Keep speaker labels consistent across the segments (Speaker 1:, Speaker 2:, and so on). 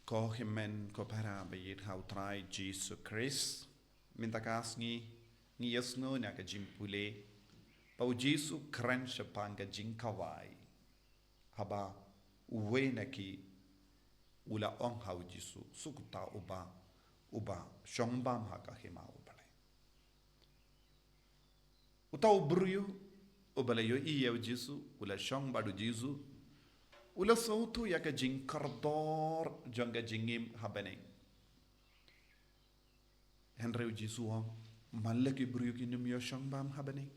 Speaker 1: Ko himen ko para bayit how try Jesus Christ. Minta kas ngi yesno na ka jimpule. Pau Jesus kran sepang ka jinkawai. Haba uwe na ki ula ong hau Jesus sukuta uba shombam ha ka hima ubale. Utau bruyo ubale yo iya Jesus ula shong badu Jesus. Ula sautu ya ka jinkardor jangga jingim habane. Henry Jesus ang malaki bruyo kinumyo shong bam habane.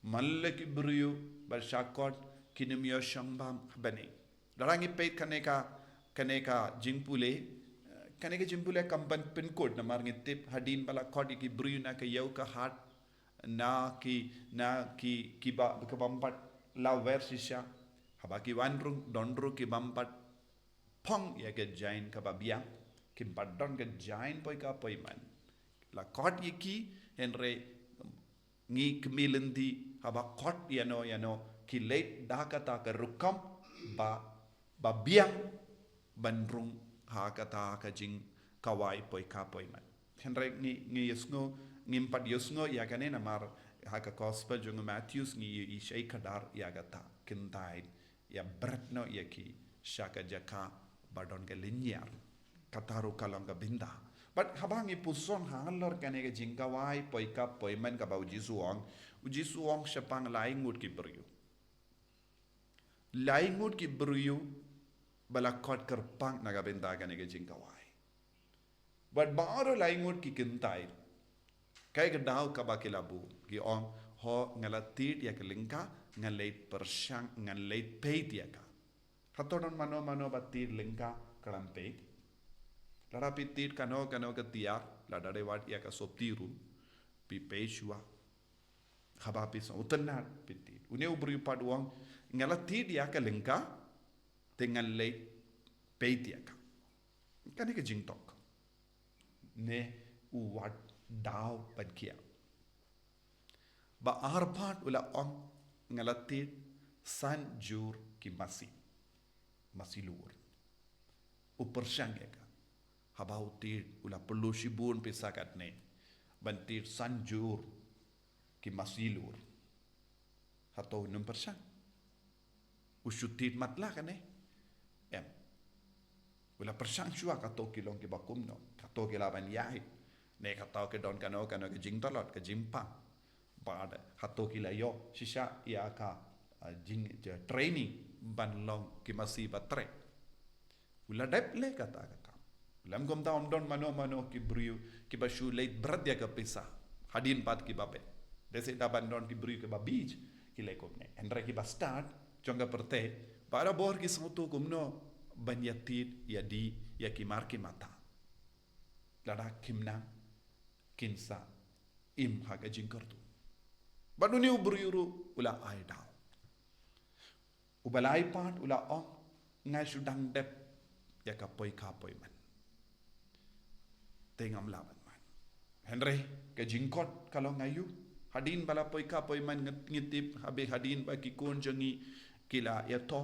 Speaker 1: Malaki bruyo bersyakot kinumyo shong bam habane. Darangi peit kaneka jingpule kampan pin code na marngit tip hadin bala kodi ki bruyo na ka yau ka hat na ki ba bampat la versisha habaki wanrung dondru ki bampat pong ya ke jain ka babia ki badon ke jain poi ka poi man la kot yiki henre ngi kmilendi haba kot yano ki late dakata ka rukam ba biang bandrung ha kata ka jing kawai poi ka poi man henre ngi yesngo ngimpat yesngo ya kane namar ha ka gospel jung Matthews ngi ishai kadar ya gata kintai ya beratno ya ki shaka jaka badon ke linyar kataru kalong ka binda but habangi puson halor kane ke jingkawai poika poiman ka bau jisuang sepang laingut ki beryu balakot kerpang naga binda kane ke jingkawai but baru laingut ki kintai kai ke dau ka bakilabu ki ong ho ngalatit ya ke lingka ngalait persang ngalait peit ya ka hatonon mano batir lingka kalam peit lara pitit kano ka tiar la dare wat ya ka soptiru pi peishwa khaba pi so utanat pitit une ubri paduang ngalatit ya ka lingka tengal lait peit ya ka kani ka jingtok ne uwat daw padkia ba arpat ula ong ngalatit san jur ki masilur upersang ka habau tir ula perlu shibun pisakat ne bantir san jur ki masilur hato num persang usutit matla kane em ula persang shua kato kilong ki bakum no kato kilaban yahit ne kato ke don kano ke jing talot ke jimpang pada hato kilayo shisha ya ka jing training ban long ki masih batre ula dep le kata lam gom ta don mano ki briu ki bashu late brad ya ka pisa hadin pat ki babe dese da ban don ki briu ke babij ki le kom neendre ki ba start jonga perte para bor ki smutu kumno ban yatit ya di ya ki mar ki mata lada kimna kinsa im haga jingkartu baduni ubriuru ula ai daw ubalai pat ula ong ngai sudang dep ya ka poi man tengam laban man henry ke jingkot kalau ngayu hadin bala poi man ngitip habe hadin ba ki kon jangi kila ya to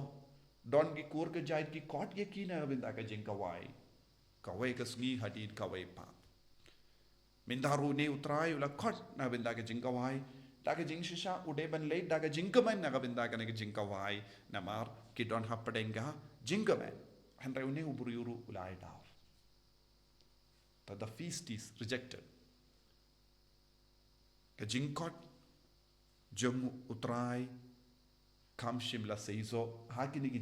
Speaker 1: don ki kur ke jait ki kot ye kina binda ka jingkawai kawai ka sngi hadin kawai pa mindaru ne utrai ula kot na binda ka jingkawai daga jing shisha ude ban late daga jingkaman naga binda ka ne jingkawai namar ki don hapadenga jingkaman henry une uburiuru ulai daw the feast is rejected ka jingkot jong utrai kam shimla seizo hakini ki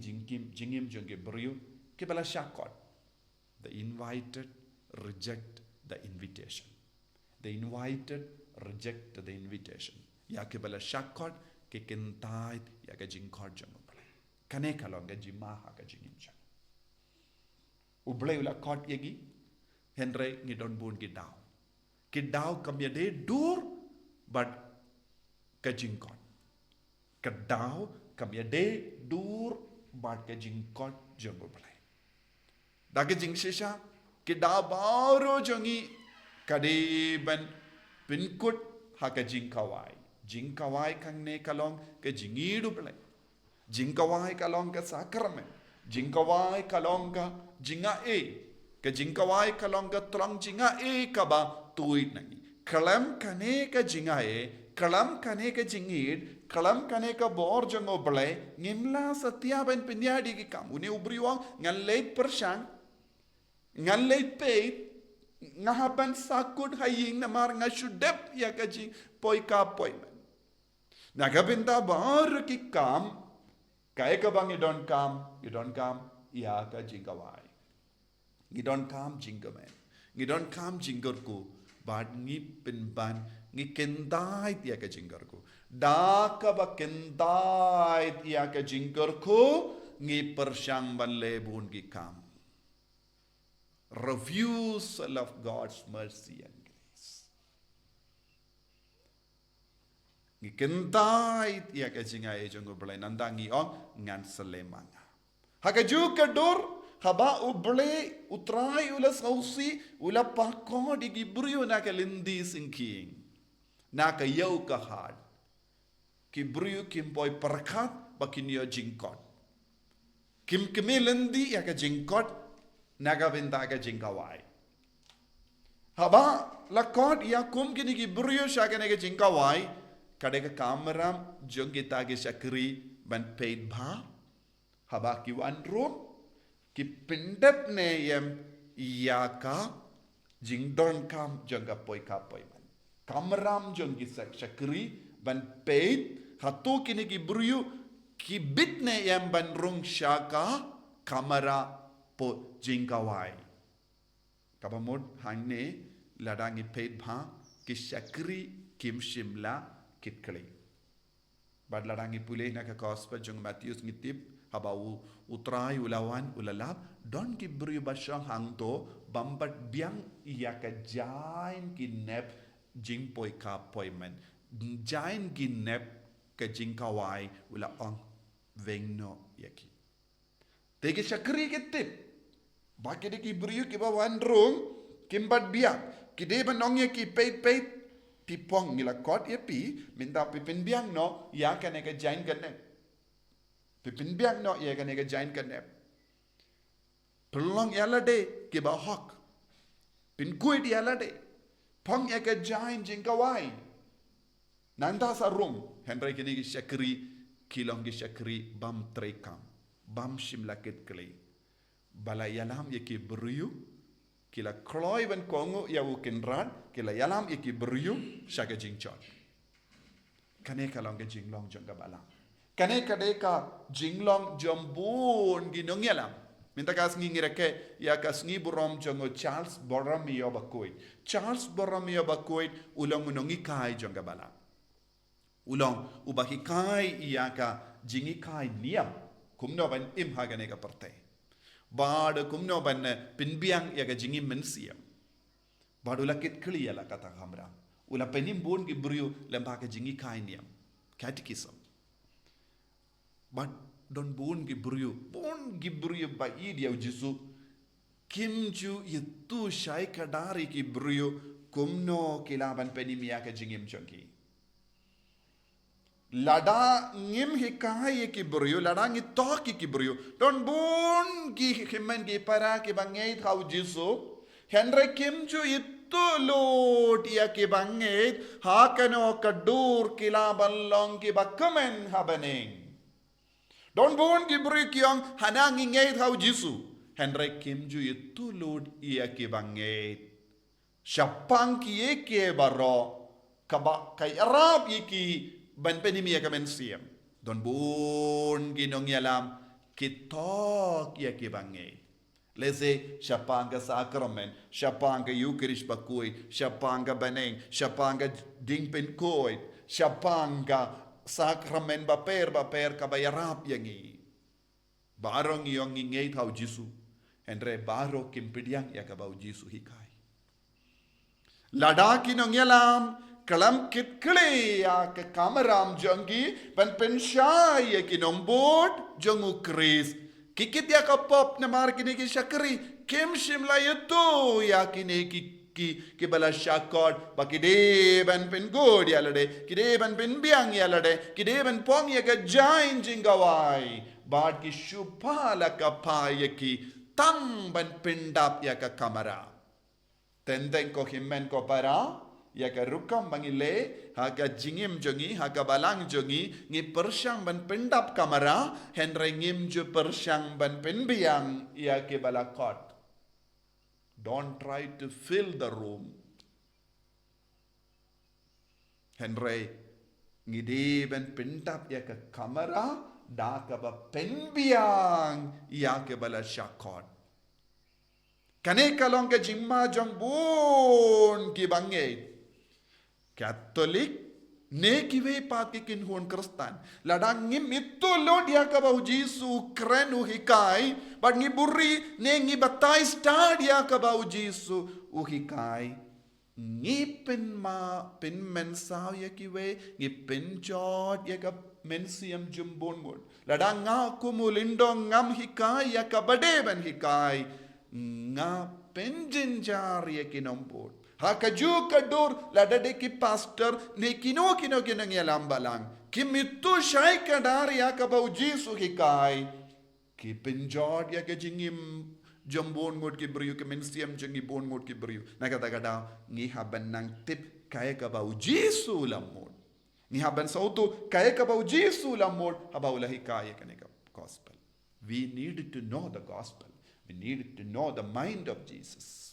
Speaker 1: jingim jonge buriu ke bala shakot the invited reject the invitation the invited reject the invitation ya ke bala shakot ke kentait ya ka jingkot jong bala kane kalonga jima ha ka jingim jong ublay ula kot yegi henry ngi don bun ki daw kam ya de dur but ka jingkot ka daw kam ya de dur but ka jingkot jong bala daga jing shisha ki daw baro jongi kadiban pinkut haka jingkawai kang ne kalong ke jingidu bala jingkawai kalong ke sakramen Jingkawai kalongga jinga ke jingkawai kalongga tolong jinga kaba tuit nangi. Kalam kane ka jinga kalam kane ka jingid, kalam kane ka bor jango bale, ngimla satya ben penyadi ki kam. Uni ubriwang ngalait persang, ngalait peit, ngahaban sakut haying namar ngasudep ya ka jing poi ka poi man. Nagabinta bar ki kam, kaya ka bang you don't come, ya ka jingkawai. You don't come jingaman. You don't come jingarku, but ngi pinban, ngi kendai ya ka jingarku. Da ka ba kendai ya ka jingarku, ngi persyang ban lebun ki kam. Refusal of God's mercy and grace. Ngi kendai ya ka jingai jongo belai nandangi ong ngan selemanga. Hakaju kadur haba uble utrai ula sausi ula pakko di gibriu na ka lindi singking. Na ka yau ka had. Kibriu kimpoi perkat bakin yo jingkot. Kim lindi ya ka jingkot naga benta ka jingkawai. Haba lakot ya kum kini gibriu syaka naga jingkawai. Kadeka kameram jong kita ke syakri ban paid bha. Haba ki wan room ki pindap ne yam yaka jingdon kam jong poi man. Kameram jong ki syakri ban paid hatu kini ki buriu ki bit ne yam ban rung syaka kamera po jingkawai. Kabamod hangne ladangi paid bha ki syakri kim shimla kitkali. Bad ladangi pulih na ka gospel jong Matius ngitip habau utrai ulawan ulalap don ki beriu basyang hangto bambat biang iya ka jain ki nep jing poi ka poi men jain ki nep ka jing kawai ula ong vengno yaki tege syakri kitip baki de ki beriu ki bawan rung kimbat biang ki de banong yaki peit tipong ngila kot yapi minta pipin biang no ya ka ne ka jain ka nep Pipin biang no ya kan ega jain kan nep. Pelong yala de ke ba hok. Pin kuit yala de. Pong ega jain jingkawai. Nanda sa room. Henry kini ki syakri kilong ki syakri bam trekam. Bam shimlakit kli. Bala yalam ye ki beriu. Kila kloy ban kongo ya wukin ran. Kila yalam ye ki beriu syaka jingchot. Kane kalong ke jinglong jong ka balang. Kane kadeka jinglong jambun ginong yalam. Minta kas ngireke ya kas burom jongo Charles Borromeo Bakoit. Charles Borromeo Bakoit ulang unongi kai jonga bala. Ulang ubahi kai iya ka jingi kai niam. Kumno ban im hagane ka partai. Bad kumno ban pinbiang ya ka jingi mensiam. Bad ulakit kli ya la kata kamera. Ula penimbun gibriu lempa ka jingi kai niam. Catechism. But don bon gibriu ba dia jisu kimju itu syai kadari gibriu kumno kilaban penimia ka jingim chonki lada ngim hikai gibriu lada ngi toki gibriu don bon gi himen gi para ki bangai thau jisu henry kimju itu lot ya ki bangai hakano kadur kilaban long ki bakamen habaneng Don bon gibri kiang hanangi ngay thau jisu. Henry Kim ju itu lud iya ki banget. Syapang ki ke baro kaba kay arab iki ban penimi ya kamen siam. Don bon ginong yalam kitok iya ki banget. Leze syapang ka sakramen, syapang ka Eucharist bakui, syapang ka baneng, syapang ka dingpen koi, syapang ka sakramen baper kabayarap yangi. Barong yung ngingay tau Jisu. Henry baro kimpidyang ya kabau Jisu hikai. Ladaki nong yalam kalam kitkle ya ke kameram jangi pan pensyay ya kinombod jangu kris. Kikit ya kapop na mar kini ki syakri kim shimla yuto ya kini ki ki bala syakot ba kideban pen god yalade kideban pen biang yalade kideban pong ya ka jain jingawai bad ki shupala ka pa ya ki tang ban pendap ya ka kamara tendeng ko himmen ko para ya ka rukam bangile ha ka jingim jongi ha ka balang jongi ngi persyang ban pendap kamera henry ngim ju persyang ban penbiang ya ke balakot. Don't try to fill the room. Henry ngidi ban pendap ya ka kamera da ka ba penbiang ya ke bala syakot. Kane kalong ke jimma jong bun ki bangit. Katolik ne kiwe pati kin hon Kristen ladang ngim itu lo dia ka bau Jisu krenu hikai but ngi burri ne ngi batai sta dia ka bau Jisu uhikai ngi pen mensaw ya kiwe ngi pen jod ya ka mensiam jumbon mod ladang nga kumulindong ngam hikai ya ka bade ban hikai nga penjin jar ya kinompod Hakaju kadur ladade ki pastor ne kino ngelam balang kimitu syai kadar ya ka bau Jisu hikai ki penjod ya ke jingim jambon ngot ki beriu ke mensiam jengi bon ngot ki beriu na kata kada ngi haban nang tip kaya ka bau Jisu lamod ngi haban sautu kaya ka bau Jisu lamod habau la hikai ka gospel. We need to know the gospel. We need to know the mind of Jesus.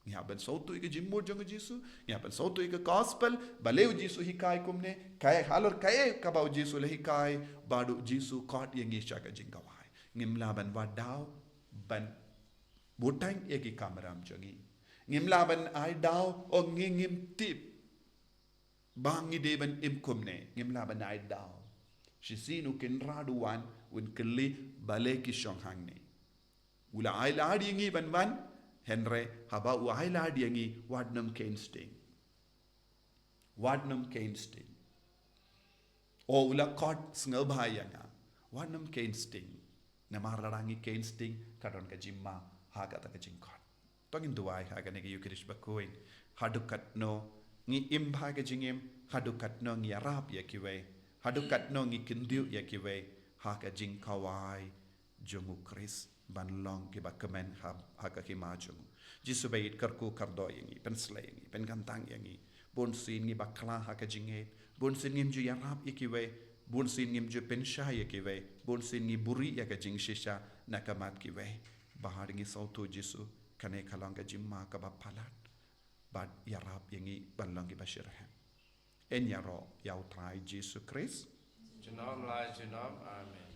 Speaker 1: यहाँ पर सौतो एक जिम्मोर जंग जीसु यहाँ पर सौतो एक gospel बलेव जीसु ही काय कुमने काय हालर काय कबाव जीसु लही काय बाडू जीसु कॉट यंगी शाका जिंगवाय निमला बन वाडाव बन बोटांग एक ही कामराम जंगी निमला बन आई डाव और निम टिप बांगी देवन इम कुमने निमला बन आई डाव शिसीनु किन्राडुवान उन कल्ली बले की शोंहांगने उला आई लाड यंगी बनवान Henry haba uaila diangi wadnam Kensting. Wadnam Kensting. O ula kot sngelbhayanga. Wadnam Kensting. Namararangi Kensting kadon ka jimma haga ta ka jingkot. Tongin duai haga negi yukirish bakuin. Hadukat no ngi imba ka jingim hadukat no ngi arab yakiwe. Hadukat no ngi kindiu yakiwe haga jingkawai jungu Kris ban long ki ba kemen haka ki majung jisu bait karku kardo yangi pen slay yangi pen gantang yangi bon sin ngi bakla haka jinge bon sin ngim ju yarap ikiwe bon sin ngim ju pen sha yakiwe bon sin ngi buri ya ka jing shisha nakamat kiwe bahar ngi sautu jisu kane khalang ka jimma ka ba palat bad yarap yangi ban long ki bashirah en yaro yau trai jisu Christ
Speaker 2: Amen.